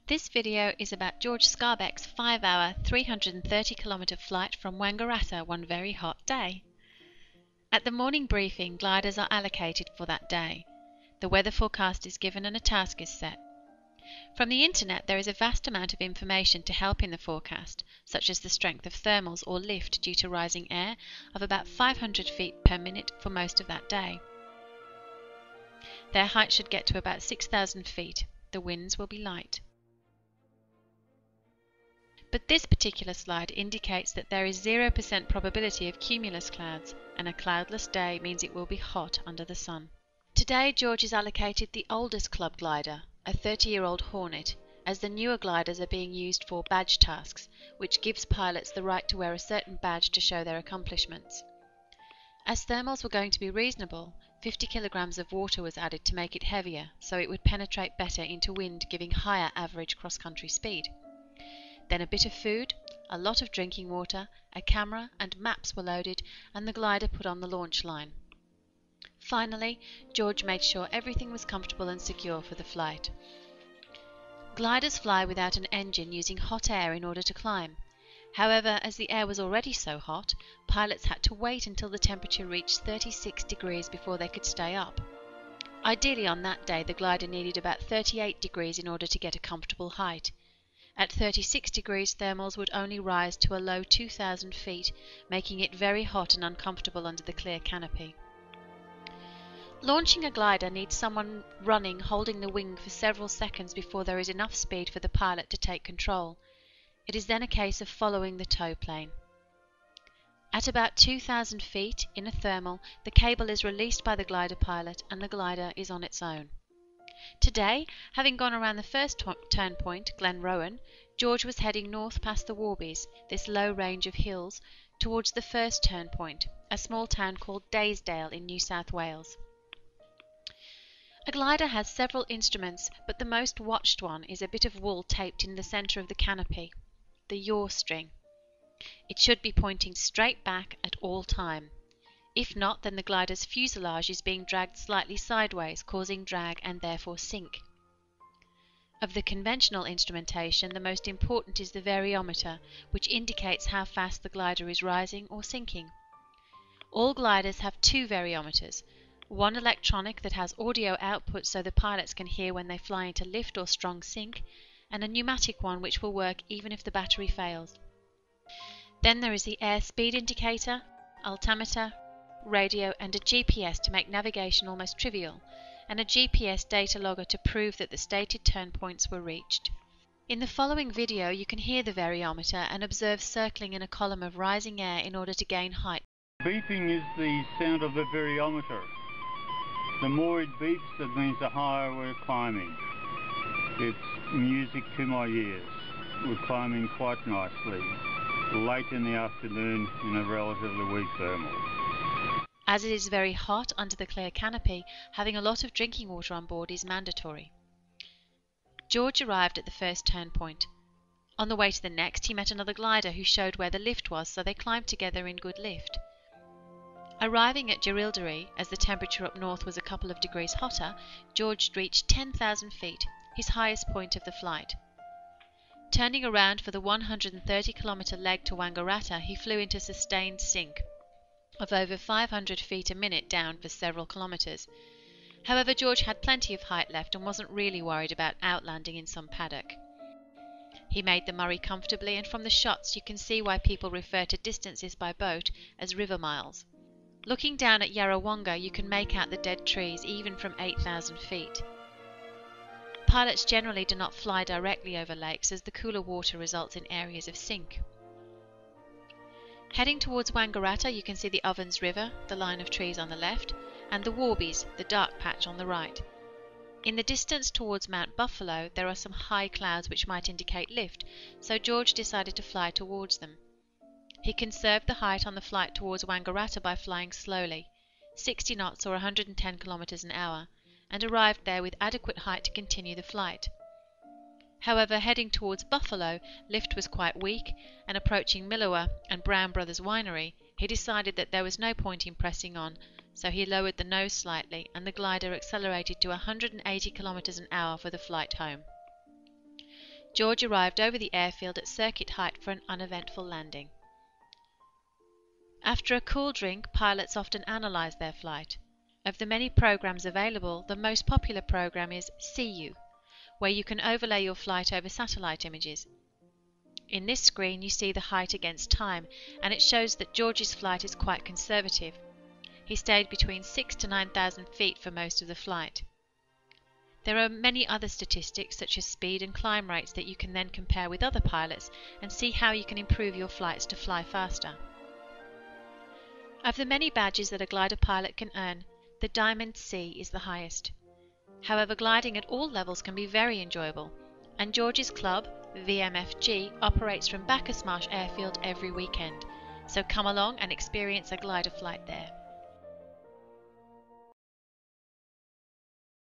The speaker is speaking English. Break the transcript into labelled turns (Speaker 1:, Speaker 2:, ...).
Speaker 1: This video is about George Skarbek's 5-hour, 330-kilometre flight from Wangaratta one very hot day. At the morning briefing, gliders are allocated for that day. The weather forecast is given and a task is set. From the internet there is a vast amount of information to help in the forecast, such as the strength of thermals or lift due to rising air of about 500 feet per minute for most of that day. Their height should get to about 6,000 feet. The winds will be light. But this particular slide indicates that there is 0% probability of cumulus clouds, and a cloudless day means it will be hot under the sun. Today George is allocated the oldest club glider, a 30-year-old Hornet, as the newer gliders are being used for badge tasks, which gives pilots the right to wear a certain badge to show their accomplishments. As thermals were going to be reasonable, 50 kilograms of water was added to make it heavier, so it would penetrate better into wind, giving higher average cross-country speed. Then a bit of food, a lot of drinking water, a camera and maps were loaded, and the glider put on the launch line. Finally, George made sure everything was comfortable and secure for the flight. Gliders fly without an engine, using hot air in order to climb. However, as the air was already so hot, pilots had to wait until the temperature reached 36 degrees before they could stay up. Ideally on that day, the glider needed about 38 degrees in order to get a comfortable height. At 36 degrees, thermals would only rise to a low 2,000 feet, making it very hot and uncomfortable under the clear canopy. Launching a glider needs someone running, holding the wing for several seconds before there is enough speed for the pilot to take control. It is then a case of following the tow plane. At about 2,000 feet, in a thermal, the cable is released by the glider pilot and the glider is on its own. Today, having gone around the first turn point, Glenrowan, George was heading north past the Warbies, this low range of hills, towards the first turn point, a small town called Daysdale in New South Wales. A glider has several instruments, but the most watched one is a bit of wool taped in the centre of the canopy, the yaw string. It should be pointing straight back at all time. If not, then the glider's fuselage is being dragged slightly sideways, causing drag and therefore sink. Of the conventional instrumentation, the most important is the variometer, which indicates how fast the glider is rising or sinking. All gliders have two variometers, one electronic that has audio output so the pilots can hear when they fly into lift or strong sink, and a pneumatic one which will work even if the battery fails. Then there is the airspeed indicator, altimeter, radio and a GPS to make navigation almost trivial, and a GPS data logger to prove that the stated turn points were reached. In the following video you can hear the variometer and observe circling in a column of rising air in order to gain height.
Speaker 2: Beeping is the sound of the variometer. The more it beeps, that means the higher we're climbing. It's music to my ears. We're climbing quite nicely, late in the afternoon in a relatively weak thermal.
Speaker 1: As it is very hot under the clear canopy, having a lot of drinking water on board is mandatory. George arrived at the first turn point. On the way to the next, he met another glider who showed where the lift was, so they climbed together in good lift. Arriving at Jerilderie, as the temperature up north was a couple of degrees hotter, George reached 10,000 feet, his highest point of the flight. Turning around for the 130-kilometre leg to Wangaratta, he flew into sustained sink of over 500 feet a minute down for several kilometres. However, George had plenty of height left and wasn't really worried about outlanding in some paddock. He made the Murray comfortably, and from the shots you can see why people refer to distances by boat as river miles. Looking down at Yarrawonga, you can make out the dead trees even from 8,000 feet. Pilots generally do not fly directly over lakes, as the cooler water results in areas of sink. Heading towards Wangaratta, you can see the Ovens River, the line of trees on the left, and the Warbies, the dark patch on the right. In the distance towards Mount Buffalo, there are some high clouds which might indicate lift, so George decided to fly towards them. He conserved the height on the flight towards Wangaratta by flying slowly, 60 knots or 110 kilometers an hour, and arrived there with adequate height to continue the flight. However, heading towards Buffalo, lift was quite weak, and approaching Milawa and Brown Brothers Winery, he decided that there was no point in pressing on, so he lowered the nose slightly, and the glider accelerated to 180 kilometers an hour for the flight home. George arrived over the airfield at circuit height for an uneventful landing. After a cool drink, pilots often analyze their flight. Of the many programs available, the most popular program is CU, where you can overlay your flight over satellite images. In this screen you see the height against time, and it shows that George's flight is quite conservative. He stayed between 6,000 to 9,000 feet for most of the flight. There are many other statistics such as speed and climb rates that you can then compare with other pilots and see how you can improve your flights to fly faster. Of the many badges that a glider pilot can earn, the Diamond C is the highest. However, gliding at all levels can be very enjoyable, and George's club, VMFG, operates from Bacchus Marsh Airfield every weekend, so come along and experience a glider flight there.